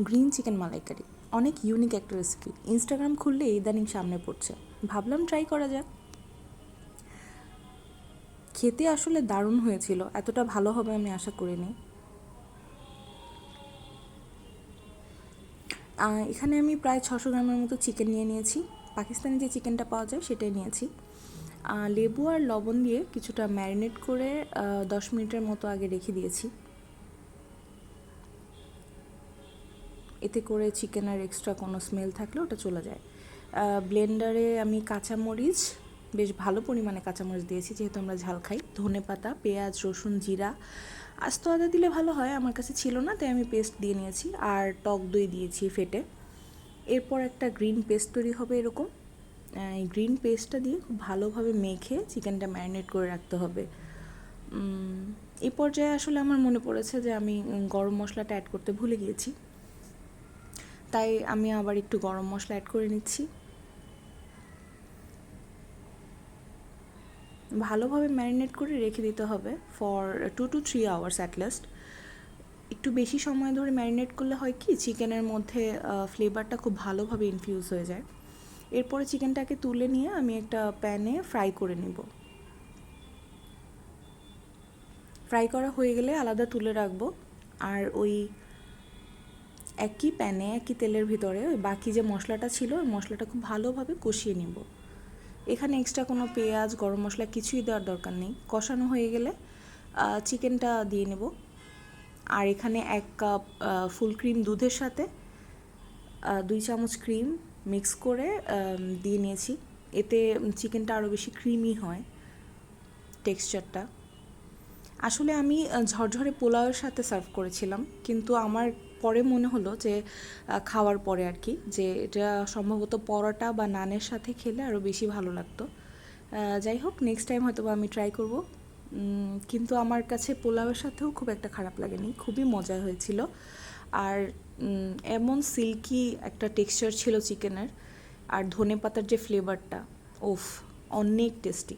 Green chicken মালাইকারি অনেক unique একটা recipe. Instagram খুললে ইদানিং সামনে পড়ছে, ভাবলাম ট্রাই করা যাক। খেতে আসলে দারুণ হয়েছিল, এতটা ভালো হবে আমি আশা করিনি। এখানে আমি প্রায় 600 গ্রামের মতো চিকেন নিয়ে নিয়েছি। পাকিস্তানি যে চিকেনটা পাওয়া যায় সেটাই নিয়েছি। লেবু আর লবণ দিয়ে কিছুটা ম্যারিনেট করে 10 মিনিটের মতো আগে রেখে দিয়েছি। এতে করে চিকেনের এক্সট্রা কোনো স্মেল থাকলে ওটা চলে যায়। ব্লেন্ডারে আমি কাঁচামরিচ, বেশ ভালো পরিমাণে কাঁচামরিচ দিয়েছি যেহেতু আমরা ঝাল খাই, ধনেপাতা, পেঁয়াজ, রসুন, জিরা, আস্ত আদা দিলে ভালো হয়, আমার কাছে ছিল না তাই আমি পেস্ট দিয়ে নিয়েছি, আর টক দই দিয়েছি ফেটে। এরপর একটা গ্রিন পেস্ট তৈরি হবে এরকম। এই গ্রিন পেস্টটা দিয়ে খুব ভালোভাবে মেখে চিকেনটা ম্যারিনেট করে রাখতে হবে। এই পর্যায়ে আসলে আমার মনে পড়েছে যে আমি গরম মশলাটা অ্যাড করতে ভুলে গিয়েছি, তাই আমি আবার একটু গরম মশলা অ্যাড করে নিচ্ছি। ভালোভাবে ম্যারিনেট করে রেখে দিতে হবে for 2 to 3 hours at least. একটু বেশি সময় ধরে ম্যারিনেট করলে হয় কি, চিকেনের মধ্যে ফ্লেভারটা খুব ভালোভাবে ইনফিউজ হয়ে যায়। এরপরে চিকেনটাকে তুলে নিয়ে আমি একটা প্যানে ফ্রাই করে নিব। ফ্রাই করা হয়ে গেলে আলাদা তুলে রাখবো, আর ওই একই প্যানে একই তেলের ভিতরে ওই বাকি যে মশলাটা ছিল ওই মশলাটা খুব ভালোভাবে কষিয়ে নিব। এখানে এক্সট্রা কোনো পেঁয়াজ, গরম মশলা কিছুই দেওয়ার দরকার নেই। কষানো হয়ে গেলে চিকেনটা দিয়ে নেব। আর এখানে 1 কাপ ফুল ক্রিম দুধের সাথে 2 চামচ ক্রিম মিক্স করে দিয়ে নিয়েছি। এতে চিকেনটা আরও বেশি ক্রিমি হয় টেক্সচারটা। আসলে আমি ঝরঝরে পোলাওয়ের সাথে সার্ভ করেছিলাম, কিন্তু আমার পরে মনে হলো যে খাওয়ার পরে আর কি, যে এটা সম্ভবত পরোটা বা নানের সাথে খেলে আরও বেশি ভালো লাগতো। যাই হোক, নেক্সট টাইম হয়তো আমি ট্রাই করব। কিন্তু আমার কাছে পোলাওয়ের সাথেও খুব একটা খারাপ লাগেনি, খুবই মজা হয়েছিল। আর এমন সিল্কি একটা টেক্সচার ছিল চিকেনের, আর ধনেপাতার যে ফ্লেভারটা, ওফ, অনেক টেস্টি।